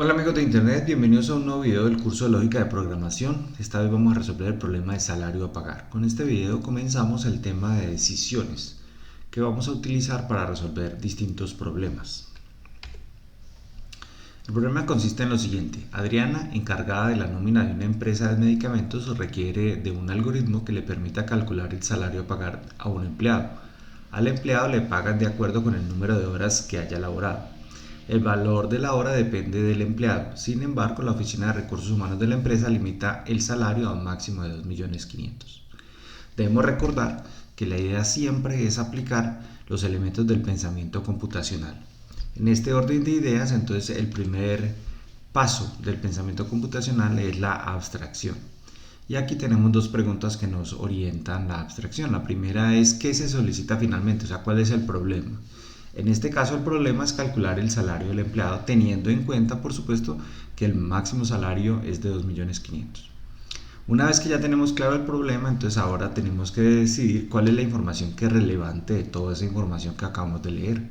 Hola amigos de internet, bienvenidos a un nuevo video del curso de lógica de programación. Esta vez vamos a resolver el problema de salario a pagar. Con este video comenzamos el tema de decisiones que vamos a utilizar para resolver distintos problemas. El problema consiste en lo siguiente: Adriana, encargada de la nómina de una empresa de medicamentos, requiere de un algoritmo que le permita calcular el salario a pagar a un empleado. Al empleado le pagan de acuerdo con el número de horas que haya laborado. El valor de la hora depende del empleado. Sin embargo, la Oficina de Recursos Humanos de la empresa limita el salario a un máximo de 2.500.000. Debemos recordar que la idea siempre es aplicar los elementos del pensamiento computacional. En este orden de ideas, entonces, el primer paso del pensamiento computacional es la abstracción. Y aquí tenemos dos preguntas que nos orientan la abstracción. La primera es: ¿qué se solicita finalmente? O sea, ¿cuál es el problema? En este caso el problema es calcular el salario del empleado teniendo en cuenta, por supuesto, que el máximo salario es de 2.500.000. Una vez que ya tenemos claro el problema, entonces ahora tenemos que decidir cuál es la información que es relevante de toda esa información que acabamos de leer.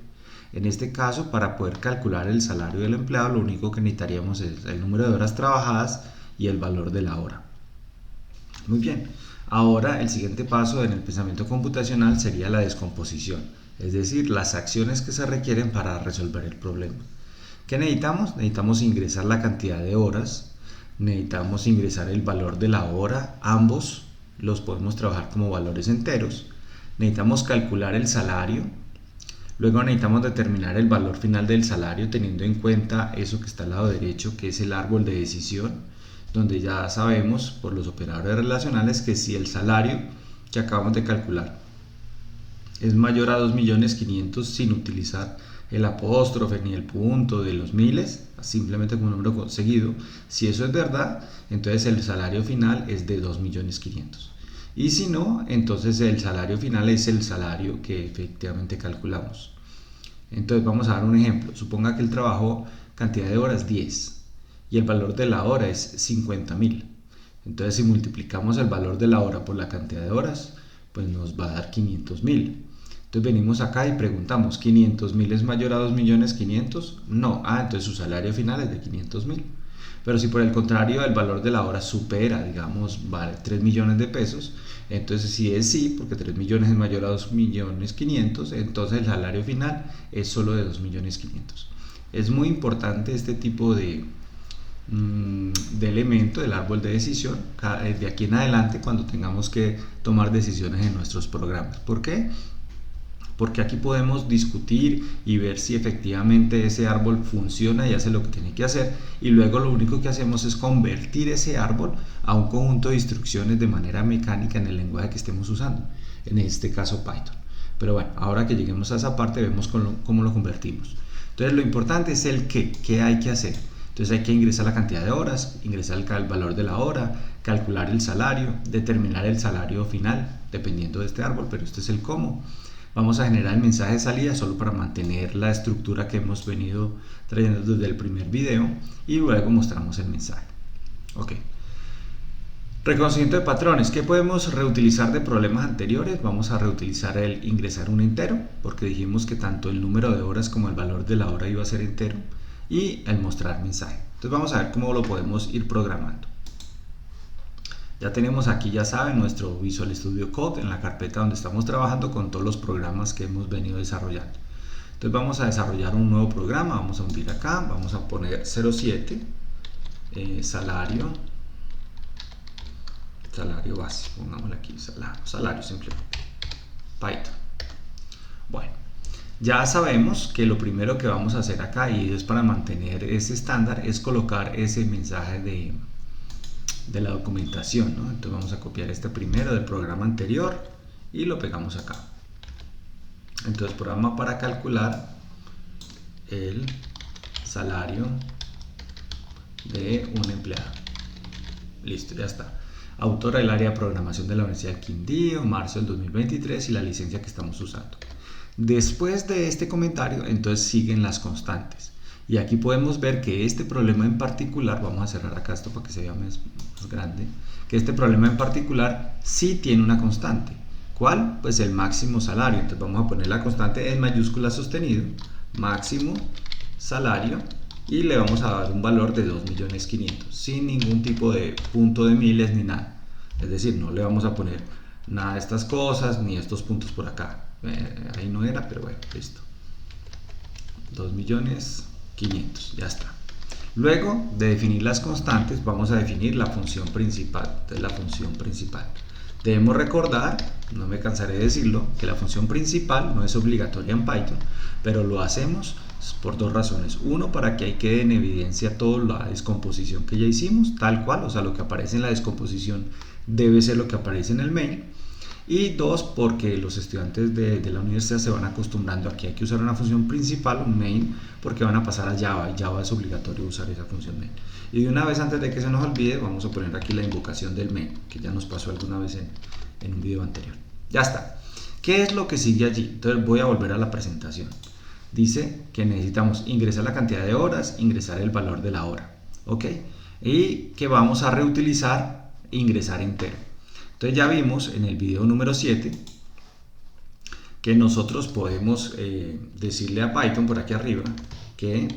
En este caso, para poder calcular el salario del empleado, lo único que necesitaríamos es el número de horas trabajadas y el valor de la hora. Muy bien, ahora el siguiente paso en el pensamiento computacional sería la descomposición, es decir, las acciones que se requieren para resolver el problema. ¿Qué necesitamos? Necesitamos ingresar la cantidad de horas, necesitamos ingresar el valor de la hora, ambos los podemos trabajar como valores enteros, necesitamos calcular el salario, luego necesitamos determinar el valor final del salario teniendo en cuenta eso que está al lado derecho, que es el árbol de decisión, donde ya sabemos por los operadores relacionales que si el salario que acabamos de calcular es mayor a 2.500.000 sin utilizar el apóstrofe ni el punto de los miles, simplemente como un número seguido, si eso es verdad, entonces el salario final es de 2.500.000. Y si no, entonces el salario final es el salario que efectivamente calculamos. Entonces vamos a dar un ejemplo. Suponga que el trabajo, cantidad de horas 10 y el valor de la hora es 50.000. Entonces si multiplicamos el valor de la hora por la cantidad de horas, pues nos va a dar 500.000. Entonces venimos acá y preguntamos: ¿500.000 es mayor a 2.500.000? No. Entonces su salario final es de 500.000. Pero si por el contrario el valor de la hora supera, digamos, vale 3 millones de pesos, entonces si es sí, porque 3 millones es mayor a 2.500.000, entonces el salario final es solo de 2.500.000. Es muy importante este tipo de elemento del árbol de decisión de aquí en adelante cuando tengamos que tomar decisiones en nuestros programas. ¿Por qué? Porque aquí podemos discutir y ver si efectivamente ese árbol funciona y hace lo que tiene que hacer, y luego lo único que hacemos es convertir ese árbol a un conjunto de instrucciones de manera mecánica en el lenguaje que estemos usando, en este caso Python. Pero bueno, ahora que lleguemos a esa parte vemos cómo lo convertimos. Entonces lo importante es el qué hay que hacer. Entonces hay que ingresar la cantidad de horas, ingresar el valor de la hora, calcular el salario, determinar el salario final dependiendo de este árbol, pero este es el cómo. Vamos a generar el mensaje de salida solo para mantener la estructura que hemos venido trayendo desde el primer video, y luego mostramos el mensaje. Ok. Reconocimiento de patrones. ¿Qué podemos reutilizar de problemas anteriores? Vamos a reutilizar el ingresar un entero, porque dijimos que tanto el número de horas como el valor de la hora iba a ser entero, y el mostrar mensaje. Entonces vamos a ver cómo lo podemos ir programando. Ya tenemos aquí, ya saben, nuestro Visual Studio Code en la carpeta donde estamos trabajando con todos los programas que hemos venido desarrollando. Entonces vamos a desarrollar un nuevo programa. Vamos a hundir acá, vamos a poner 07 salario base, pongámosle aquí salario simplemente Python. Bueno, ya sabemos que lo primero que vamos a hacer acá, y es para mantener ese estándar, es colocar ese mensaje de la documentación, ¿no? Entonces vamos a copiar este primero del programa anterior y lo pegamos acá. Entonces, programa para calcular el salario de un empleado. Listo, ya está. Autora del área de programación de la Universidad del Quindío, marzo del 2023, y la licencia que estamos usando. Después de este comentario, entonces siguen las constantes. Y aquí podemos ver que este problema en particular, vamos a cerrar acá esto para que se vea más grande, que este problema en particular sí tiene una constante. ¿Cuál? Pues el máximo salario. Entonces vamos a poner la constante en mayúscula sostenido, máximo salario y le vamos a dar un valor de 2.500.000 sin ningún tipo de punto de miles ni nada. Es decir, no le vamos a poner nada de estas cosas ni estos puntos por acá. Ahí no era, pero bueno, listo. 2.500.000, ya está. Luego de definir las constantes, vamos a definir la función principal. Entonces, la función principal. Debemos recordar, no me cansaré de decirlo, que la función principal no es obligatoria en Python, pero lo hacemos por dos razones. Uno, para que ahí quede en evidencia toda la descomposición que ya hicimos, tal cual, o sea, lo que aparece en la descomposición debe ser lo que aparece en el main. Y dos, porque los estudiantes de la universidad se van acostumbrando a que hay que usar una función principal, un main, porque van a pasar a Java, y Java es obligatorio usar esa función main. Y de una vez, antes de que se nos olvide, vamos a poner aquí la invocación del main, que ya nos pasó alguna vez en un video anterior. Ya está. ¿Qué es lo que sigue allí? Entonces voy a volver a la presentación. Dice que necesitamos ingresar la cantidad de horas, ingresar el valor de la hora, ¿ok? Y que vamos a reutilizar ingresar entero. Entonces ya vimos en el video número 7 que nosotros podemos decirle a Python por aquí arriba que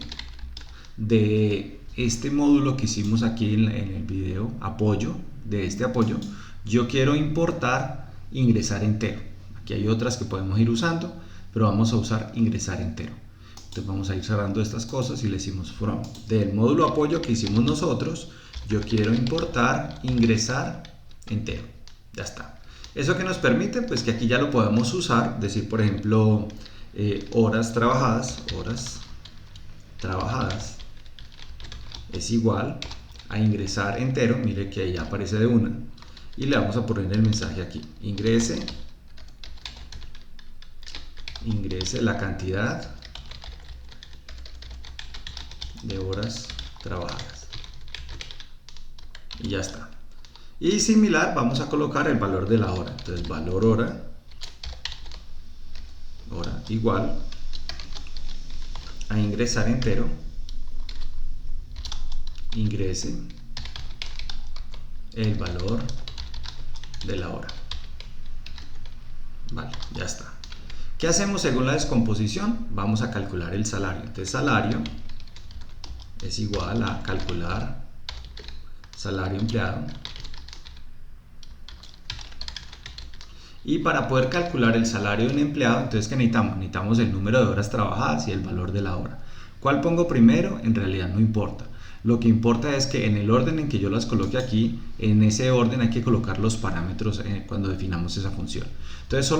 de este módulo que hicimos aquí en el video apoyo, de este apoyo, yo quiero importar ingresar entero. Aquí hay otras que podemos ir usando, pero vamos a usar ingresar entero. Entonces vamos a ir cerrando estas cosas y le decimos from del módulo apoyo que hicimos nosotros, yo quiero importar ingresar entero. Ya está. ¿Eso que nos permite? Pues que aquí ya lo podemos usar, decir por ejemplo horas trabajadas es igual a ingresar entero, mire que ahí aparece de una, y le vamos a poner el mensaje aquí, ingrese la cantidad de horas trabajadas, y ya está. Y similar, vamos a colocar el valor de la hora. Entonces, valor hora igual a ingresar entero, ingrese el valor de la hora. Vale, ya está. ¿Qué hacemos según la descomposición? Vamos a calcular el salario. Entonces, salario es igual a calcular salario empleado. Y para poder calcular el salario de un empleado, entonces ¿qué necesitamos? Necesitamos el número de horas trabajadas y el valor de la hora. ¿Cuál pongo primero? En realidad no importa. Lo que importa es que en el orden en que yo las coloque aquí, en ese orden hay que colocar los parámetros cuando definamos esa función. Entonces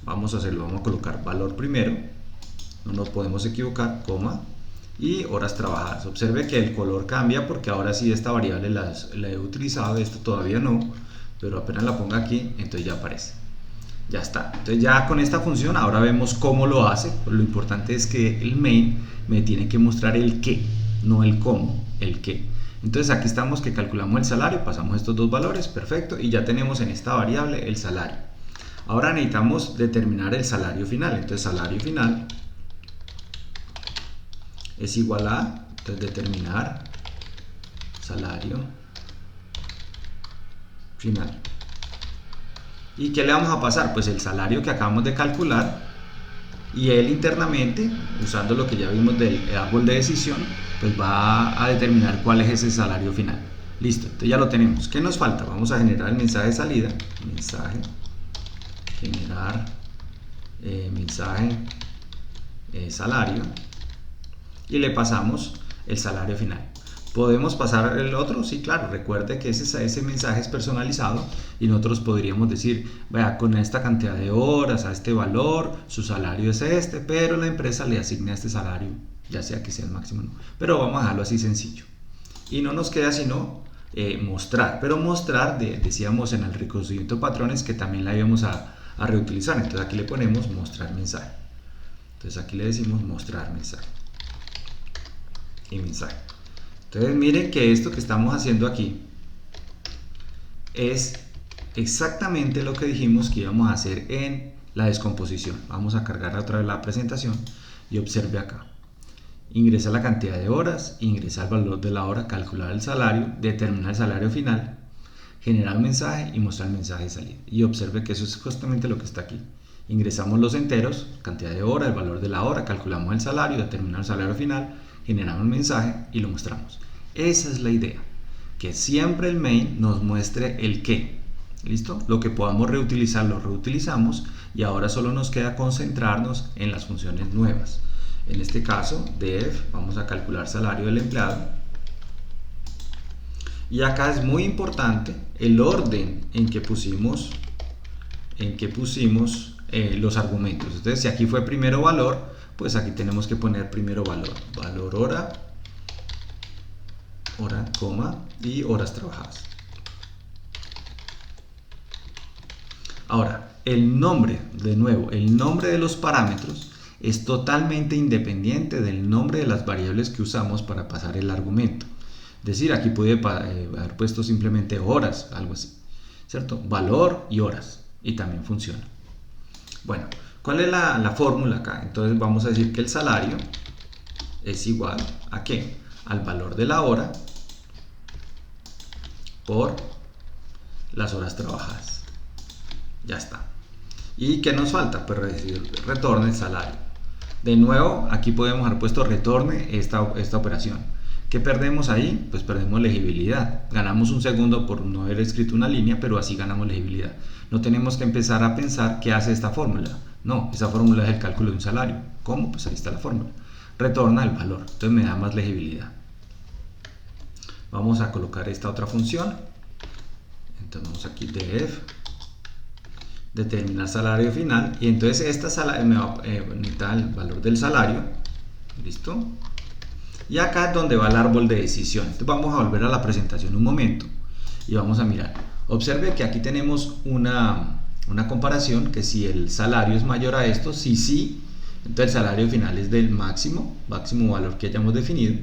vamos a hacerlo, vamos a colocar valor primero, no nos podemos equivocar, coma, y horas trabajadas. Observe que el color cambia porque ahora sí esta variable la he utilizado, esta todavía no, pero apenas la ponga aquí, entonces ya aparece. Ya está. Entonces ya con esta función ahora vemos cómo lo hace. Lo importante es que el main me tiene que mostrar el qué, no el cómo, el qué. Entonces aquí estamos que calculamos el salario, pasamos estos dos valores, perfecto, y ya tenemos en esta variable el salario. Ahora necesitamos determinar el salario final. Entonces salario final es igual a, entonces determinar salario final. ¿Y qué le vamos a pasar? Pues el salario que acabamos de calcular, y él internamente, usando lo que ya vimos del árbol de decisión, pues va a determinar cuál es ese salario final. Listo, entonces ya lo tenemos. ¿Qué nos falta? Vamos a generar el mensaje de salida, generar mensaje salario, y le pasamos el salario final. ¿Podemos pasar el otro? Sí, claro, recuerde que ese mensaje es personalizado y nosotros podríamos decir, vea, con esta cantidad de horas, a este valor, su salario es este, pero la empresa le asigna este salario, ya sea que sea el máximo o no. Pero vamos a dejarlo así sencillo. Y no nos queda sino mostrar, pero mostrar, decíamos en el reconocimiento de patrones que también la íbamos a reutilizar. Entonces aquí le ponemos mostrar mensaje. Entonces aquí le decimos mostrar mensaje. Y mensaje. Entonces miren que esto que estamos haciendo aquí es exactamente lo que dijimos que íbamos a hacer en la descomposición. Vamos a cargar otra vez la presentación y observe acá. Ingresa la cantidad de horas, ingresa el valor de la hora, calcular el salario, determinar el salario final, generar un mensaje y mostrar el mensaje de salida. Y observe que eso es justamente lo que está aquí. Ingresamos los enteros, cantidad de hora, el valor de la hora, calculamos el salario, determinamos el salario final, generamos un mensaje y lo mostramos. Esa es la idea, que siempre el main nos muestre el qué. ¿Listo? Lo que podamos reutilizar lo reutilizamos y ahora solo nos queda concentrarnos en las funciones nuevas. En este caso, def, vamos a calcular salario del empleado. Y acá es muy importante el orden en que pusimos los argumentos. Entonces, si aquí fue primero valor, pues aquí tenemos que poner primero valor. Valor hora, coma, y horas trabajadas. Ahora, el nombre, de nuevo, el nombre de los parámetros es totalmente independiente del nombre de las variables que usamos para pasar el argumento. Es decir, aquí puede haber puesto simplemente horas, algo así, ¿cierto? Valor y horas, y también funciona. Bueno, ¿cuál es la fórmula acá? Entonces vamos a decir que el salario es igual a ¿qué? Al valor de la hora por las horas trabajadas. Ya está. ¿Y qué nos falta? Pues decir retorne el salario. De nuevo, aquí podemos haber puesto retorne esta operación. ¿Qué perdemos ahí? Pues perdemos legibilidad. Ganamos un segundo por no haber escrito una línea, pero así ganamos legibilidad. No tenemos que empezar a pensar qué hace esta fórmula. No, esa fórmula es el cálculo de un salario. ¿Cómo? Pues ahí está la fórmula. Retorna el valor. Entonces me da más legibilidad. Vamos a colocar esta otra función. Entonces vamos aquí def determinar salario final, y entonces esta salario me va a necesitar el valor del salario. ¿Listo? Y acá es donde va el árbol de decisión. Entonces vamos a volver a la presentación un momento y vamos a mirar. Observe que aquí tenemos una comparación, que si el salario es mayor a esto, sí, entonces el salario final es del máximo valor que hayamos definido,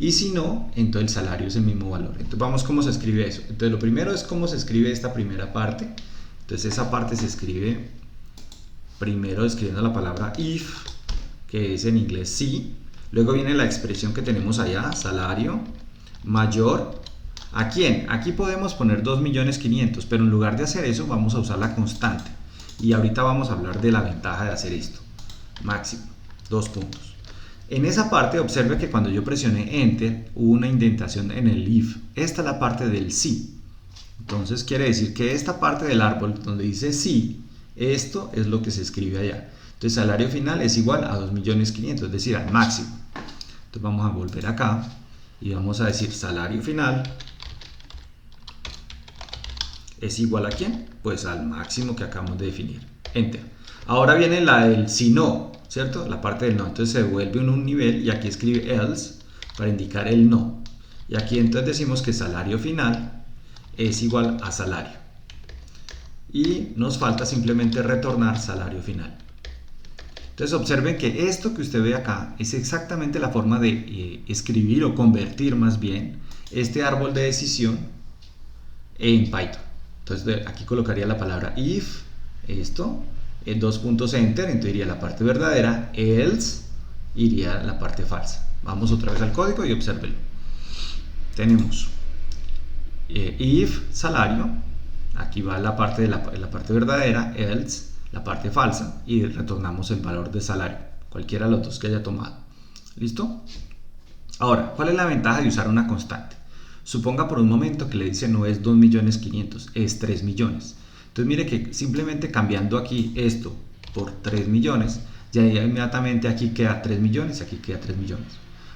y si no, entonces el salario es el mismo valor. Entonces vamos cómo se escribe eso. Entonces lo primero es cómo se escribe esta primera parte. Entonces esa parte se escribe primero escribiendo la palabra if, que es en inglés sí. Luego viene la expresión que tenemos allá, salario mayor. ¿A quién? Aquí podemos poner 2.500.000, pero en lugar de hacer eso vamos a usar la constante. Y ahorita vamos a hablar de la ventaja de hacer esto. Máximo, 2 puntos. En esa parte observe que cuando yo presioné Enter hubo una indentación en el if. Esta es la parte del sí. Entonces quiere decir que esta parte del árbol donde dice sí, esto es lo que se escribe allá. Entonces salario final es igual a 2.500.000, es decir, al máximo. Entonces vamos a volver acá y vamos a decir salario final es igual a ¿quién? Pues al máximo que acabamos de definir. Enter. Ahora viene la del si no, ¿cierto? La parte del no. Entonces se devuelve un nivel y aquí escribe else para indicar el no. Y aquí entonces decimos que salario final es igual a salario, y nos falta simplemente retornar salario final. Entonces observen que esto que usted ve acá es exactamente la forma de escribir o convertir más bien este árbol de decisión en Python. Entonces aquí colocaría la palabra if, esto, en 2 puntos enter, entonces iría la parte verdadera, else iría la parte falsa. Vamos otra vez al código y observenlo. Tenemos if salario, aquí va la parte de la parte verdadera, else la parte falsa, y retornamos el valor de salario, cualquiera de los dos que haya tomado. ¿Listo? Ahora, ¿cuál es la ventaja de usar una constante? Suponga por un momento que le dice no es 2.500.000, es 3 millones. Entonces mire que simplemente cambiando aquí esto por 3 millones, ya inmediatamente aquí queda 3 millones y aquí queda 3 millones.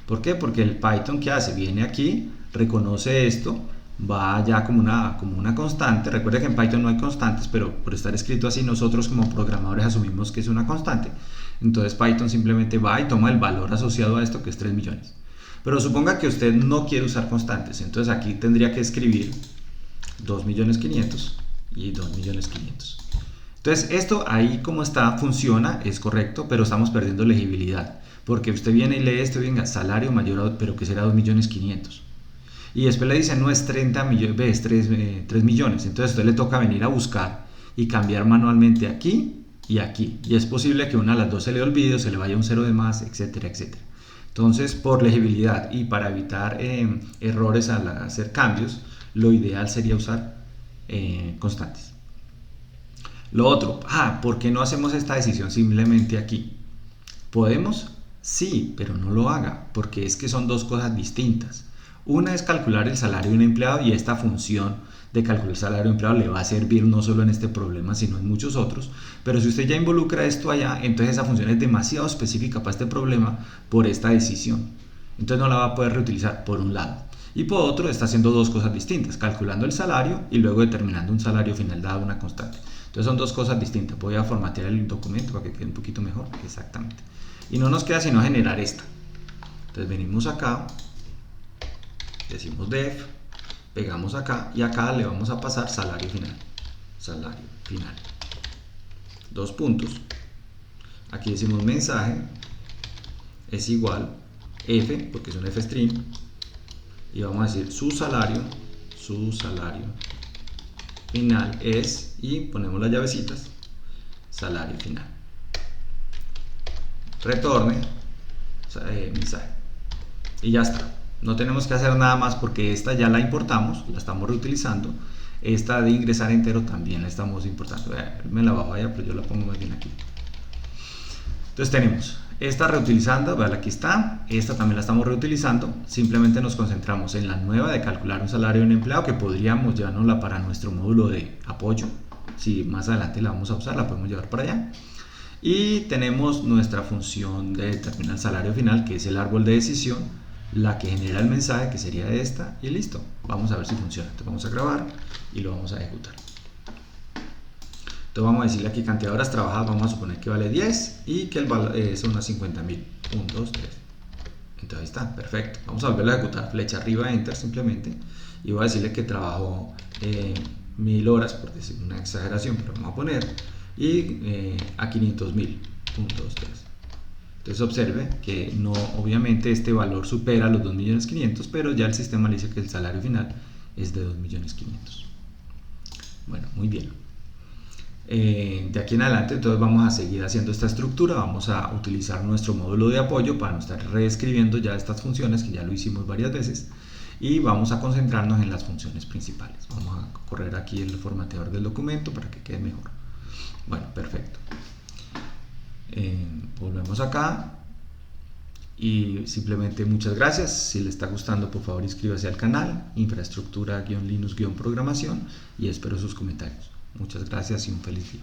¿Por qué? Porque el Python, ¿qué hace? Viene aquí, reconoce esto, va ya como una constante. Recuerde que en Python no hay constantes, pero por estar escrito así nosotros como programadores asumimos que es una constante. Entonces Python simplemente va y toma el valor asociado a esto, que es 3 millones. Pero suponga que usted no quiere usar constantes, entonces aquí tendría que escribir 2.500.000 y 2.500.000. Entonces esto ahí como está funciona, es correcto, pero estamos perdiendo legibilidad, porque usted viene y lee esto, venga, salario mayor, pero que será 2.500.000. Y después le dice no es 30 millones, es 3 millones. Entonces a usted le toca venir a buscar y cambiar manualmente aquí y aquí. Y es posible que una de las dos se le olvide o se le vaya un cero de más, etcétera, etcétera. Entonces, por legibilidad y para evitar errores al hacer cambios, lo ideal sería usar constantes. Lo otro, ¿por qué no hacemos esta decisión simplemente aquí? Podemos, Sí, pero no lo haga, porque es que son dos cosas distintas. Una es calcular el salario de un empleado y esta función de calcular el salario de un empleado le va a servir no solo en este problema, sino en muchos otros. Pero si usted ya involucra esto allá, entonces esa función es demasiado específica para este problema por esta decisión. Entonces no la va a poder reutilizar por un lado. Y por otro está haciendo dos cosas distintas, calculando el salario y luego determinando un salario final dado una constante. Entonces son dos cosas distintas. Voy a formatear el documento para que quede un poquito mejor. Exactamente. Y no nos queda sino generar esta. Entonces venimos acá, decimos def, pegamos acá y acá le vamos a pasar salario final. Salario final. Dos puntos. Aquí decimos mensaje es igual f, porque es un f string, y vamos a decir su salario final es, y ponemos las llavecitas, salario final. Retorne mensaje. Y ya está. No tenemos que hacer nada más porque esta ya la importamos, la estamos reutilizando. Esta de ingresar entero también la estamos importando. Me la bajo allá, pero yo la pongo más bien aquí. Entonces tenemos esta reutilizando, vean, aquí está. Esta también la estamos reutilizando. Simplemente nos concentramos en la nueva de calcular un salario de un empleado, que podríamos llevárnosla para nuestro módulo de apoyo. Si más adelante la vamos a usar, la podemos llevar para allá. Y tenemos nuestra función de determinar el salario final, que es el árbol de decisión, la que genera el mensaje, que sería esta, y listo. Vamos a ver si funciona. Entonces vamos a grabar y lo vamos a ejecutar. Entonces vamos a decirle aquí cantidad de horas trabajadas, vamos a suponer que vale 10 y que el valor son unas 50.000. 1, 2, 3. Entonces ahí está, perfecto. Vamos a volverlo a ejecutar, flecha arriba, enter simplemente, y voy a decirle que trabajó 1000 horas, por decir una exageración, pero vamos a poner, y a 500.000. 1, 2, 3. Entonces observe que no, obviamente este valor supera los 2.500.000, pero ya el sistema le dice que el salario final es de 2.500.000. Bueno, muy bien. De aquí en adelante entonces vamos a seguir haciendo esta estructura, vamos a utilizar nuestro módulo de apoyo para no estar reescribiendo ya estas funciones, que ya lo hicimos varias veces, y vamos a concentrarnos en las funciones principales. Vamos a correr aquí el formateador del documento para que quede mejor. Bueno, perfecto. Volvemos acá y simplemente muchas gracias. Si le está gustando, por favor inscríbase al canal Infraestructura-Linux-Programación, y espero sus comentarios. Muchas gracias y un feliz día.